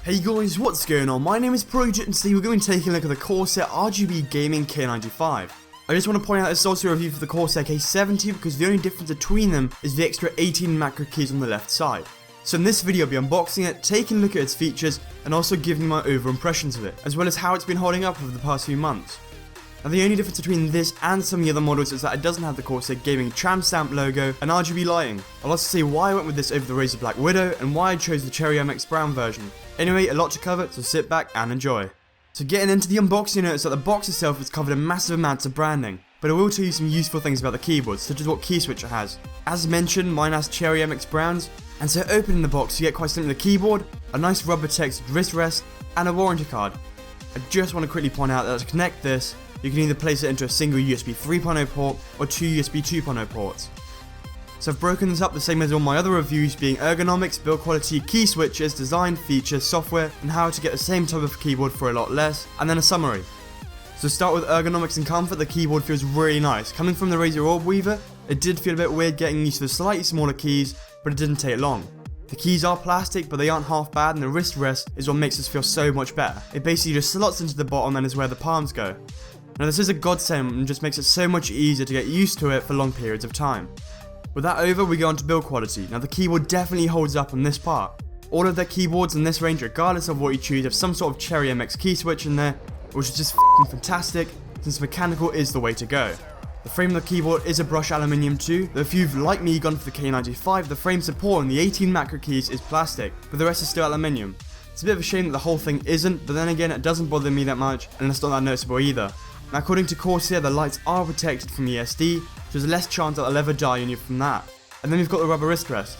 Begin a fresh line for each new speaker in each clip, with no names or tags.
Hey guys, what's going on? My name is Proto and today we're going to be taking a look at the Corsair RGB Gaming K95. I just want to point out this is also a review for the Corsair K70 because the only difference between them is the extra 18 macro keys on the left side. So in this video I'll be unboxing it, taking a look at its features and also giving my overall impressions of it, as well as how it's been holding up over the past few months. Now the only difference between this and some of the other models is that it doesn't have the Corsair Gaming tram stamp logo and RGB lighting. I'll also say why I went with this over the Razer Black Widow and why I chose the ProtoAMP brown version. Anyway, a lot to cover, so sit back and enjoy. So getting into the unboxing, notice that the box itself is covered in massive amounts of branding, but I will tell you some useful things about the keyboard, such as what key switch it has. As mentioned, mine has ProtoAMP browns, and so opening the box you get quite simply the keyboard, a nice rubber textured wrist rest, and a warranty card. I just want to quickly point out that to connect this, you can either place it into a single USB 3.0 port or two USB 2.0 ports. So I've broken this up the same as all my other reviews, being ergonomics, build quality, key switches, design, features, software, and how to get the same type of keyboard for a lot less, and then a summary. So start with ergonomics and comfort. The keyboard feels really nice. Coming from the Razer Orb Weaver, it did feel a bit weird getting used to the slightly smaller keys, but it didn't take long. The keys are plastic, but they aren't half bad, and the wrist rest is what makes this feel so much better. It basically just slots into the bottom and is where the palms go. Now this is a godsend and just makes it so much easier to get used to it for long periods of time. With that over, we go on to build quality. Now the keyboard definitely holds up on this part. All of their keyboards in this range, regardless of what you choose, have some sort of ProtoAMP key switch in there, which is just f***ing fantastic, since mechanical is the way to go. The frame of the keyboard is a brushed aluminium too, though if you've, like me, gone for the K95, the frame support and the 18 macro keys is plastic, but the rest is still aluminium. It's a bit of a shame that the whole thing isn't, but then again it doesn't bother me that much, and it's not that noticeable either. Now according to Corsair, the lights are protected from ESD, so there's less chance that they'll ever die on you from that. And then we've got the rubber wrist rest.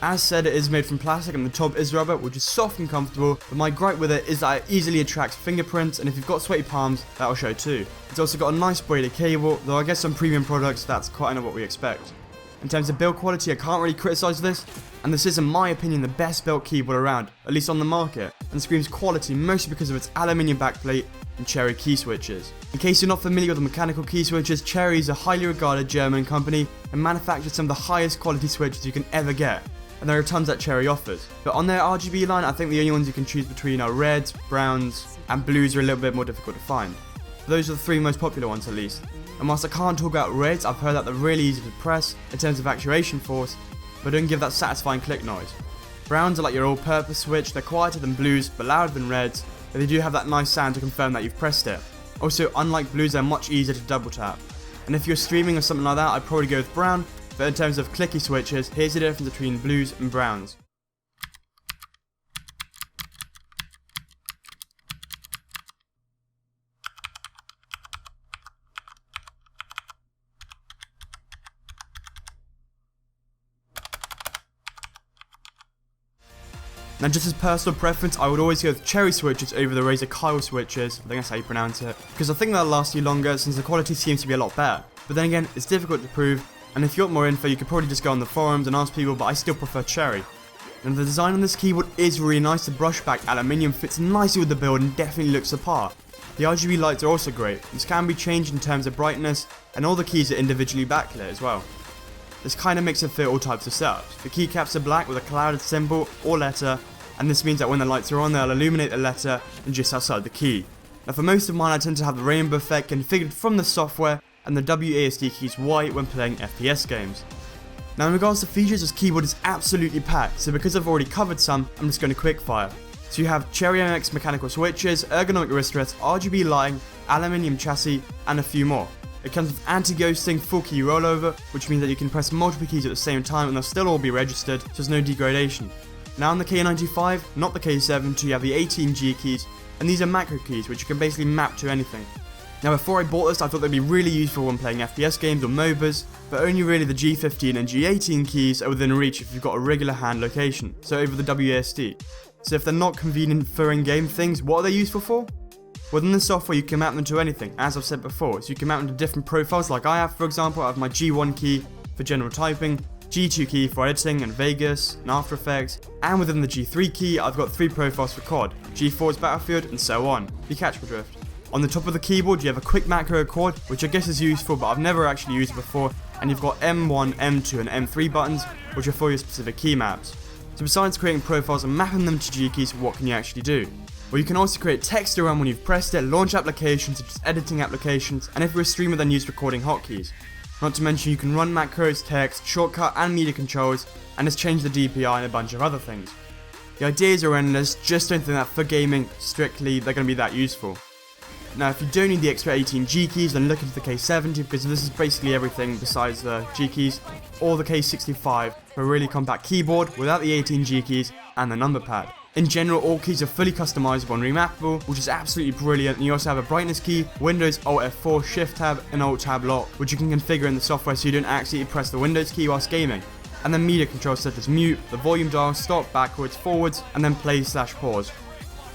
As said, it is made from plastic and the top is rubber, which is soft and comfortable, but my gripe with it is that it easily attracts fingerprints, and if you've got sweaty palms, that'll show too. It's also got a nice braided cable, though I guess on premium products that's quite what we expect. In terms of build quality, I can't really criticise this, and this is in my opinion the best built keyboard around, at least on the market, and screams quality mostly because of its aluminium backplate and Cherry key switches. In case you're not familiar with the mechanical key switches, Cherry is a highly regarded German company and manufactures some of the highest quality switches you can ever get, and there are tons that Cherry offers. But on their RGB line, I think the only ones you can choose between are reds, browns, and blues are a little bit more difficult to find. Those are the three most popular ones at least. And whilst I can't talk about reds, I've heard that they're really easy to press in terms of actuation force, but don't give that satisfying click noise. Browns are like your all-purpose switch, they're quieter than blues, but louder than reds, but they do have that nice sound to confirm that you've pressed it. Also, unlike blues, they're much easier to double tap. And if you're streaming or something like that, I'd probably go with brown, but in terms of clicky switches, here's the difference between blues and browns. Now just as personal preference, I would always go with Cherry switches over the Razer Kyle switches, I think that's how you pronounce it, because I think they'll last you longer since the quality seems to be a lot better. But then again, it's difficult to prove, and if you want more info you could probably just go on the forums and ask people, but I still prefer Cherry. And the design on this keyboard is really nice. The brushback aluminium fits nicely with the build and definitely looks the part. The RGB lights are also great. This can be changed in terms of brightness, and all the keys are individually backlit as well. This kind of makes it fit all types of setups. The keycaps are black with a clouded symbol or letter, and this means that when the lights are on they'll illuminate the letter and just outside the key. Now for most of mine I tend to have the rainbow effect configured from the software and the WASD keys white when playing FPS games. Now in regards to features, this keyboard is absolutely packed, so because I've already covered some, I'm just going to quickfire. So you have ProtoAMP mechanical switches, ergonomic wrist rests, RGB lighting, aluminium chassis, and a few more. It comes with anti-ghosting, full key rollover, which means that you can press multiple keys at the same time and they'll still all be registered, so there's no degradation. Now on the K95, not the K70, you have the 18G keys, and these are macro keys which you can basically map to anything. Now before I bought this I thought they'd be really useful when playing FPS games or MOBAs, but only really the G15 and G18 keys are within reach if you've got a regular hand location, so over the WASD. So if they're not convenient for in-game things, what are they useful for? Within the software you can map them to anything, as I've said before, so you can map them to different profiles like I have. For example, I have my G1 key for general typing, G2 key for editing and Vegas and After Effects, and within the G3 key I've got 3 profiles for COD, G4 is Battlefield, and so on. You catch my drift. On the top of the keyboard you have a quick macro accord, which I guess is useful but I've never actually used before, and you've got M1, M2 and M3 buttons, which are for your specific key maps. So besides creating profiles and mapping them to G keys, what can you actually do? Well, you can also create text around when you've pressed it, launch applications such as editing applications, and if you're a streamer then use recording hotkeys. Not to mention you can run macros, text, shortcut and media controls, and just change the DPI and a bunch of other things. The ideas are endless, just don't think that for gaming, strictly, they're going to be that useful. Now if you don't need the extra 18 G keys, then look into the K70 because this is basically everything besides the G keys, or the K65 for a really compact keyboard without the 18 G keys and the number pad. In general, all keys are fully customizable and remappable, which is absolutely brilliant, and you also have a brightness key, Windows Alt F4 Shift Tab, and Alt Tab Lock, which you can configure in the software so you don't accidentally press the Windows key whilst gaming. And then media controls such as mute, the volume dial, stop, backwards, forwards, and then play/pause.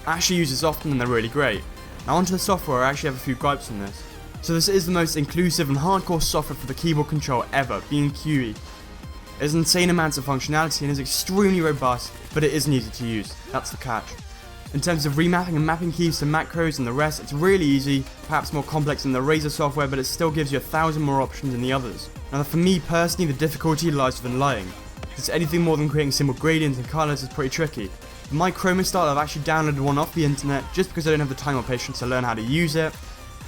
I actually use this often and they're really great. Now onto the software, I actually have a few gripes on this. So this is the most inclusive and hardcore software for the keyboard control ever, being QE. It has insane amounts of functionality and is extremely robust, but it isn't easy to use, that's the catch. In terms of remapping and mapping keys to macros and the rest, it's really easy, perhaps more complex than the Razer software, but it still gives you 1,000 more options than the others. Now for me personally, the difficulty lies within lighting, since anything more than creating simple gradients and colours is pretty tricky. For my chroma style, I've actually downloaded one off the internet, just because I don't have the time or patience to learn how to use it,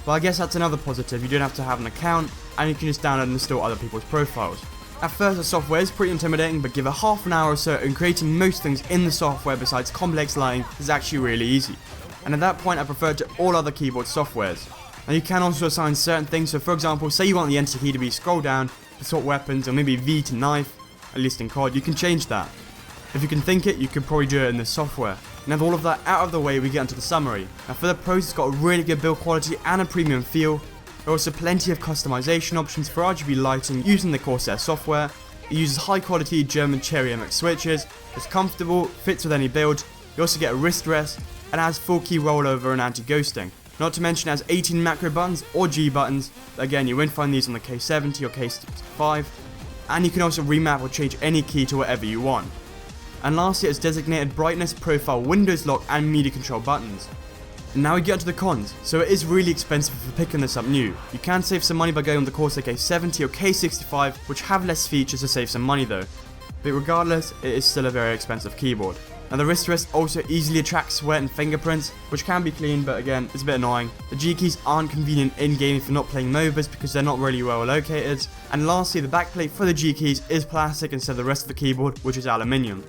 but I guess that's another positive, you don't have to have an account, and you can just download and install other people's profiles. At first the software is pretty intimidating, but give it half an hour or so and creating most things in the software besides complex lighting is actually really easy. And at that point I prefer to all other keyboard softwares. Now you can also assign certain things, so for example, say you want the enter key to be scroll down, to sort weapons, or maybe V to knife, at least in COD, you can change that. If you can think it, you could probably do it in this software. Now with all of that out of the way, we get into the summary. Now for the pros, it's got a really good build quality and a premium feel. There are also plenty of customization options for RGB lighting using the Corsair software. It uses high quality German Cherry MX switches, it's comfortable, fits with any build, you also get a wrist rest, and has full key rollover and anti-ghosting. Not to mention it has 18 macro buttons or G buttons, again you won't find these on the K70 or K65, and you can also remap or change any key to whatever you want. And lastly it has designated brightness, profile, Windows lock and media control buttons. And now we get to the cons. So it is really expensive for picking this up new. You can save some money by going on the Corsair K70 or K65, which have less features to save some money though. But regardless, it is still a very expensive keyboard. Now the wrist rest also easily attracts sweat and fingerprints, which can be clean, but again, it's a bit annoying. The G keys aren't convenient in game if you're not playing MOBAs because they're not really well located. And lastly, the backplate for the G keys is plastic instead of the rest of the keyboard, which is aluminium.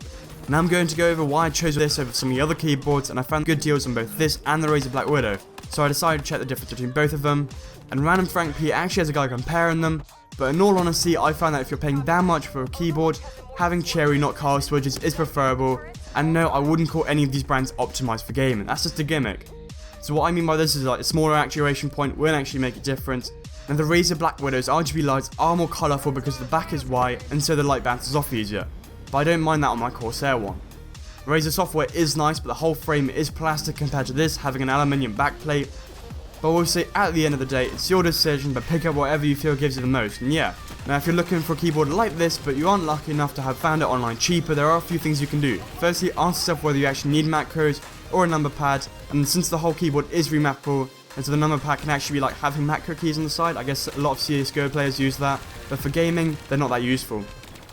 Now I'm going to go over why I chose this over some of the other keyboards, and I found good deals on both this and the Razer Black Widow, so I decided to check the difference between both of them. And Random Frank P actually has a guide comparing them, but in all honesty I found that if you're paying that much for a keyboard, having cherry not color switches is preferable, and no, I wouldn't call any of these brands optimized for gaming, that's just a gimmick. So what I mean by this is like a smaller actuation point will actually make a difference. And the Razer Black Widow's RGB lights are more colourful because the back is white and so the light bounces off easier. But I don't mind that on my Corsair one. Razer software is nice, but the whole frame is plastic compared to this having an aluminium backplate. But we'll say at the end of the day, it's your decision, but pick up whatever you feel gives you the most, and yeah. Now if you're looking for a keyboard like this, but you aren't lucky enough to have found it online cheaper, there are a few things you can do. Firstly, ask yourself whether you actually need macros or a number pad, and since the whole keyboard is remappable, and so the number pad can actually be like having macro keys on the side, I guess a lot of CSGO players use that, but for gaming, they're not that useful.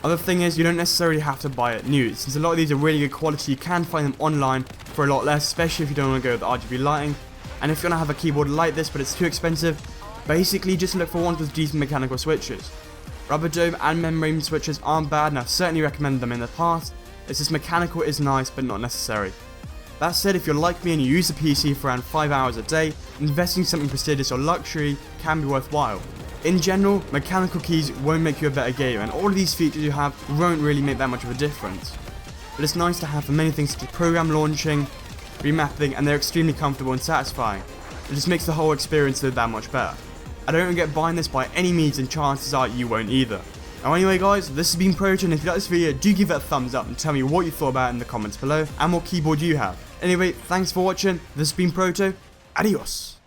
Other thing is, you don't necessarily have to buy it new, since a lot of these are really good quality, you can find them online for a lot less, especially if you don't want to go with RGB lighting. And if you're going to have a keyboard like this but it's too expensive, basically just look for ones with decent mechanical switches. Rubber dome and membrane switches aren't bad, and I've certainly recommended them in the past, it's just mechanical is nice but not necessary. That said, if you're like me and you use a PC for around 5 hours a day, investing in something prestigious or luxury can be worthwhile. In general, mechanical keys won't make you a better gamer, and all of these features you have won't really make that much of a difference. But it's nice to have for many things such as program launching, remapping, and they're extremely comfortable and satisfying. It just makes the whole experience that much better. I don't regret buying this by any means, and chances are you won't either. Now anyway guys, this has been Proto, and if you like this video, do give it a thumbs up and tell me what you thought about it in the comments below, and what keyboard you have. Anyway, thanks for watching, this has been Proto, adios!